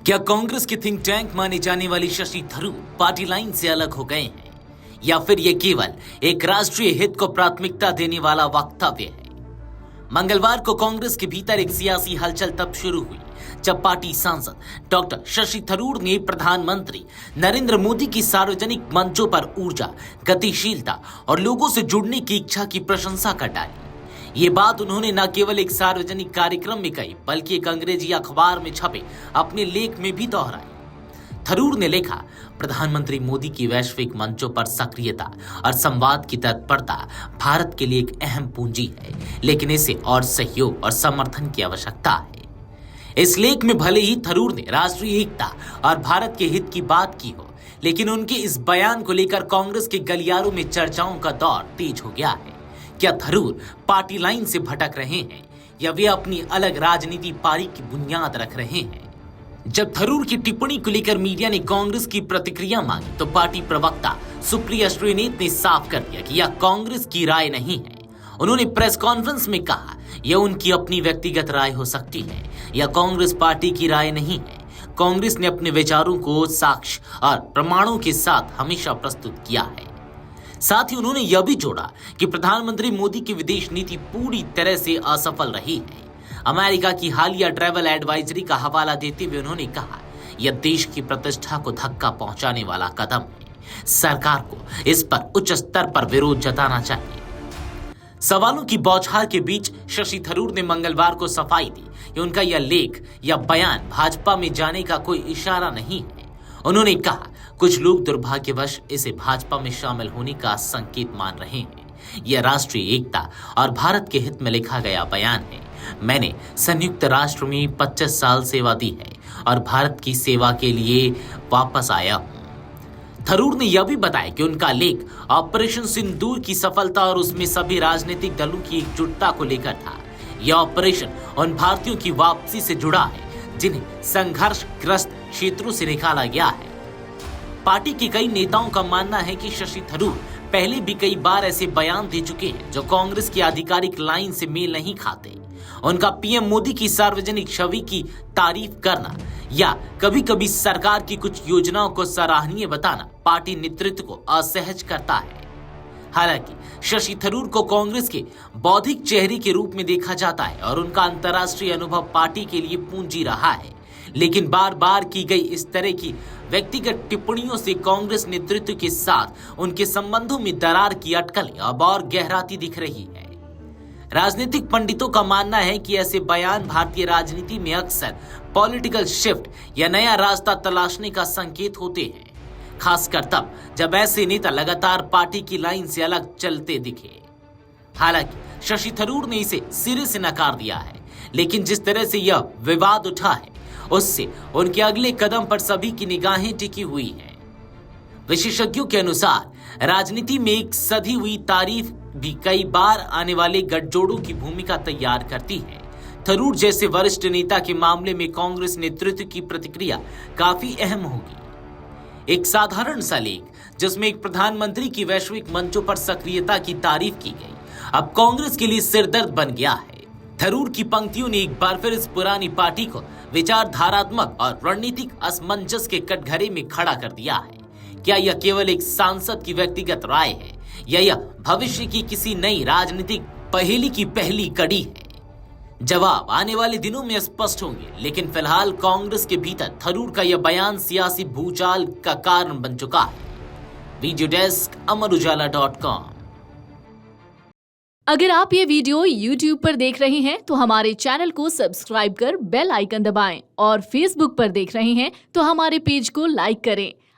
क्या कांग्रेस के think tank माने जाने वाली शशि थरूर पार्टी लाइन से अलग हो गए हैं या फिर ये केवल एक राष्ट्रीय हित को प्राथमिकता देने वाला वक्तव्य है? मंगलवार को कांग्रेस के भीतर एक सियासी हलचल तब शुरू हुई जब पार्टी सांसद डॉक्टर शशि थरूर ने प्रधानमंत्री नरेंद्र मोदी की सार्वजनिक मंचों पर ऊर्जा, गतिशीलता और लोगों से जुड़ने की इच्छा की प्रशंसा कर डाली। ये बात उन्होंने न केवल एक सार्वजनिक कार्यक्रम में कही बल्कि एक अंग्रेजी अखबार में छपे अपने लेख में भी दोहराई। थरूर ने लिखा, प्रधानमंत्री मोदी की वैश्विक मंचों पर सक्रियता और संवाद की तत्परता भारत के लिए एक अहम पूंजी है, लेकिन इसे और सहयोग और समर्थन की आवश्यकता है। इस लेख में भले ही थरूर ने राष्ट्रीय एकता और भारत के हित की बात की हो, लेकिन उनके इस बयान को लेकर कांग्रेस के गलियारों में चर्चाओं का दौर तेज हो गया है। क्या थरूर पार्टी लाइन से भटक रहे हैं या वे अपनी अलग राजनीति पारी की बुनियाद रख रहे हैं? जब थरूर की टिप्पणी को लेकर मीडिया ने कांग्रेस की प्रतिक्रिया मांगी तो पार्टी प्रवक्ता सुप्रिया श्रीनेत ने साफ कर दिया कि यह कांग्रेस की राय नहीं है। उन्होंने प्रेस कॉन्फ्रेंस में कहा, यह उनकी अपनी व्यक्तिगत राय हो सकती है, यह कांग्रेस पार्टी की राय नहीं है। कांग्रेस ने अपने विचारों को साक्ष्य और प्रमाणों के साथ हमेशा प्रस्तुत किया है। साथ ही उन्होंने यह भी जोड़ा कि प्रधानमंत्री मोदी की विदेश नीति पूरी तरह से असफल रही है। अमेरिका की हालिया ट्रैवल एडवाइजरी का हवाला देते हुए उन्होंने कहा, यह देश की प्रतिष्ठा को धक्का पहुंचाने वाला कदम है। सरकार को इस पर उच्च स्तर पर विरोध जताना चाहिए। सवालों की बौछार के बीच शशि थरूर ने मंगलवार को सफाई दी कि उनका यह लेख या बयान भाजपा में जाने का कोई इशारा नहीं है। उन्होंने कहा, कुछ लोग दुर्भाग्यवश इसे भाजपा में शामिल होने का संकेत मान रहे हैं। यह राष्ट्रीय एकता और भारत के हित में लिखा गया बयान है। मैंने संयुक्त राष्ट्र में 25 साल सेवा दी है और भारत की सेवा के लिए वापस आया हूं। थरूर ने यह भी बताया कि उनका लेख ऑपरेशन सिंदूर की सफलता और उसमें सभी राजनीतिक दलों की एकजुटता को लेकर था। यह ऑपरेशन उन भारतीयों की वापसी से जुड़ा है जिन्हें संघर्षग्रस्त क्षेत्रों से निकाला गया है। पार्टी के कई नेताओं का मानना है कि शशि थरूर पहले भी कई बार ऐसे बयान दे चुके हैं जो कांग्रेस की आधिकारिक लाइन से मेल नहीं खाते। उनका पीएम मोदी की सार्वजनिक छवि की तारीफ करना या कभी-कभी सरकार की कुछ योजनाओं को सराहनीय बताना पार्टी नेतृत्व को असहज करता है। हालांकि शशि थरूर को कांग्रेस के बौद्धिक चेहरे के रूप में देखा जाता है और उनका अंतर्राष्ट्रीय अनुभव पार्टी के लिए पूंजी रहा है, लेकिन बार बार की गई इस तरह की व्यक्तिगत टिप्पणियों से कांग्रेस नेतृत्व के साथ उनके संबंधों में दरार की अटकलें अब और गहराती दिख रही है। राजनीतिक पंडितों का मानना है कि ऐसे बयान भारतीय राजनीति में अक्सर पॉलिटिकल शिफ्ट या नया रास्ता तलाशने का संकेत होते हैं, खासकर तब जब ऐसे नेता लगातार पार्टी की लाइन से अलग चलते दिखे। हालांकि शशि थरूर ने इसे सिरे से नकार दिया है, लेकिन जिस तरह से यह विवाद उठा है उससे उनके अगले कदम पर सभी की निगाहें टिकी हुई हैं। विशेषज्ञों के अनुसार राजनीति में एक सधी हुई तारीफ भी कई बार आने वाले गठजोड़ों की भूमिका तैयार करती है। थरूर जैसे वरिष्ठ नेता के मामले में कांग्रेस नेतृत्व की प्रतिक्रिया काफी अहम होगी। एक साधारण सा लेख जिसमें एक प्रधानमंत्री की वैश्विक मंचों पर सक्रियता की तारीफ की गई, अब कांग्रेस के लिए सिरदर्द बन गया है। थरूर की पंक्तियों ने एक बार फिर इस पुरानी पार्टी को विचारधारात्मक और रणनीतिक असमंजस के कटघरे में खड़ा कर दिया है। क्या यह केवल एक सांसद की व्यक्तिगत राय है या यह भविष्य की किसी नई राजनीतिक पहेली की पहली कड़ी है? जवाब आने वाले दिनों में स्पष्ट होंगे, लेकिन फिलहाल कांग्रेस के भीतर थरूर का यह बयान सियासी भूचाल का कारण बन चुका है। Video desk Amar Ujala dot com. अगर आप ये वीडियो YouTube पर देख रहे हैं तो हमारे चैनल को सब्सक्राइब कर बेल आइकन दबाएं और Facebook पर देख रहे हैं तो हमारे पेज को लाइक करें।